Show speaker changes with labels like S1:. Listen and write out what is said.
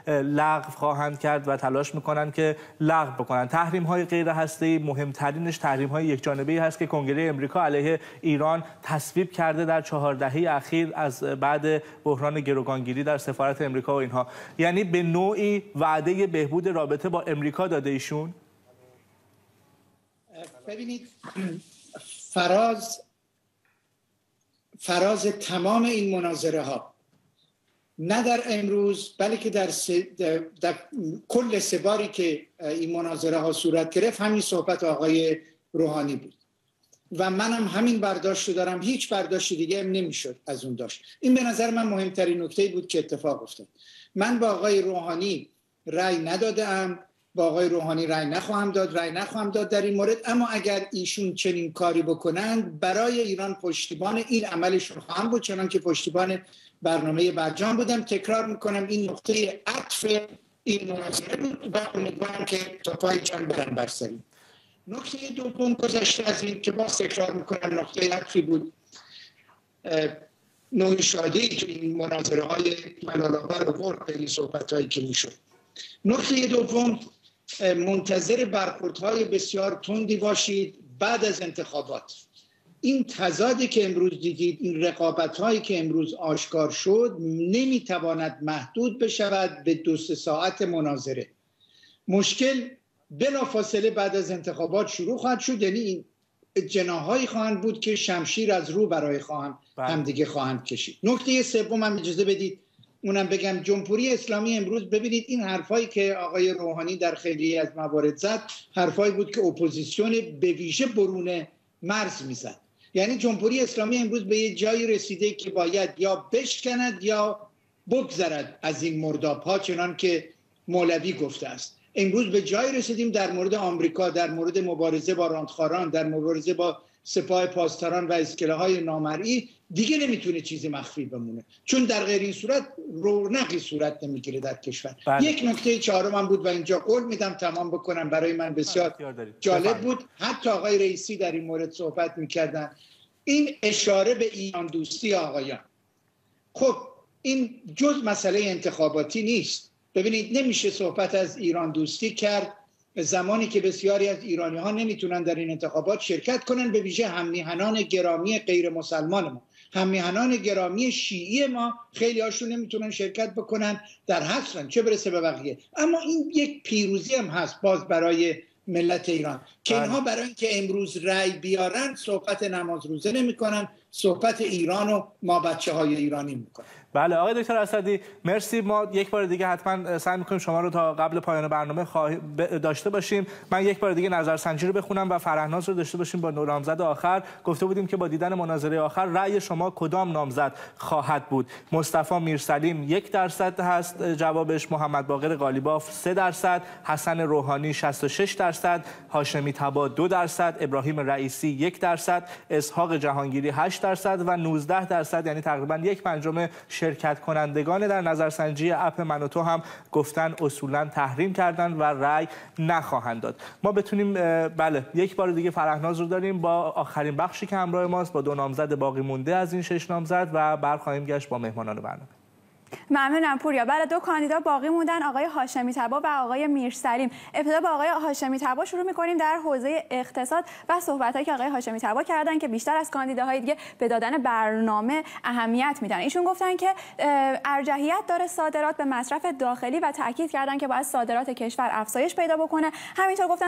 S1: لغو خواهند کرد و تلاش میکنن که لغو بکنن. تحریم‌های غیر هسته‌ای مهمترینش تحریم‌های یکجانبه‌ای هست که کنگره امریکا علیه ایران تصویب کرده در 4 دهه اخیر از بعد بحران گروگانگیری در سفارت امریکا و اینها. یعنی به نوعی وعده بهبود رابطه با امریکا داده ایشون؟
S2: ببینید، فراز تمام این مناظره ها نه در امروز بلکه در کل 3 باری که این مناظره ها صورت گرفت همین صحبت آقای روحانی بود و منم همین برداشت رو دارم. هیچ برداشت دیگه هم نمیشد از اون داشت. این به نظر من مهمترین نکته بود که اتفاق افتاد. من با آقای روحانی رأی ندادم، با آقای روحانی رأی نخواهم داد در این مورد، اما اگر ایشون چنین کاری بکنند برای ایران پشتیبان این عملشون خواهم بود، چنان که پشتیبان برنامه برجام بودم. تکرار میکنم این نقطه عطف این مناظره بود و امیدوارم که تا پای جان برن بر سریم. نکته دوم گذشته از این که باز تکرار میکنم نقطه عطفی بود، نوع شادی که این مناظره های ملال‌آور آورد به این صحبت هایی که میشد. نکته دوم، منتظر برخوردهای بسیار تندی باشید بعد از انتخابات. این تضادی که امروز دیدید، این رقابت‌هایی که امروز آشکار شد نمیتواند محدود بشود به 2-3 ساعت مناظره. مشکل بلافاصله بعد از انتخابات شروع خواهد شد، یعنی جناحایی خواهند بود که شمشیر از رو برای همدیگه خواهند کشید. نکته سوم هم اجازه بدید اونم بگم، جمهوری اسلامی امروز ببینید این حرفایی که آقای روحانی در خیلی از موارد زد حرفایی بود که اپوزیسیون به ویژه برون مرز میزد. یعنی جمهوری اسلامی امروز به یه جایی رسیده که باید یا بشکند یا بگذرد از این مرداب‌ها، چنان که مولوی گفته است. امروز به جایی رسیدیم در مورد آمریکا، در مورد مبارزه با راندخواران، در مبارزه با سپاه پاسداران و اسکله‌های نامرئی دیگه نمیتونه چیزی مخفی بمونه، چون در غیر این صورت رونقی صورت نمیگیره در کشور. یک نکته چهارم بود و اینجا قول میدم تمام بکنم، برای من بسیار جالب بود. حتی آقای رئیسی در این مورد صحبت میکردن، این اشاره به ایران دوستی آقایان. خب این جز مسئله انتخاباتی نیست. ببینید نمیشه صحبت از ایران دوستی کرد زمانی که بسیاری از ایرانی ها نمیتونن در این انتخابات شرکت کنن، به ویژه هم‌میهنان گرامی غیر مسلمان ما، هم‌میهنان گرامی شیعی ما، خیلی هاشون نمیتونن شرکت بکنن، در حصرن، چه برسه به بقیه. اما این یک پیروزی هم هست باز برای ملت ایران که اینها برای اینکه امروز رأی بیارن صحبت نماز روزه نمیکنن، صحبت ایران و ما بچه‌های ایرانی میکنن.
S1: بله آقای دکتر اسدی مرسی. ما یک بار دیگه حتما سعی می‌کنیم شما رو تا قبل پایان برنامه داشته باشیم. من یک بار دیگه نظرسنجی رو بخونم و فرهناز رو داشته باشیم با نامزد آخر. گفته بودیم که با دیدن مناظره آخر رأی شما کدام نامزد خواهد بود. مصطفی میرسلیم 1% هست جوابش، محمد باقر قالیباف 3%، حسن روحانی 66%، هاشمی طبا 2%، ابراهیم رئیسی 1%، اسحاق جهانگیری 8% و 19% یعنی تقریبا 1/5 شرکت کنندگان در نظرسنجی اپ من و تو هم گفتن اصولا تحریم کردن و رأی نخواهند داد. ما بتونیم بله یک بار دیگه فرهناز رو داریم با آخرین بخشی که همراه ماست، با 2 نامزد باقی مونده از این 6 نامزد و برخواهیم گشت با مهمانان برنامه.
S3: ممنونم پوریا. بله 2 کاندیدا باقی موندن، آقای هاشمی طبا و آقای میرسلیم. ابتدا با آقای هاشمی طبا شروع می‌کنیم در حوزه اقتصاد و صحبتایی که آقای هاشمی طبا کردن که بیشتر از کاندیداهای دیگه به دادن برنامه اهمیت میدن. ایشون گفتن که ارجحیت داره صادرات به مصرف داخلی و تاکید کردن که باید صادرات کشور افزایش پیدا بکنه. همینطور گفتن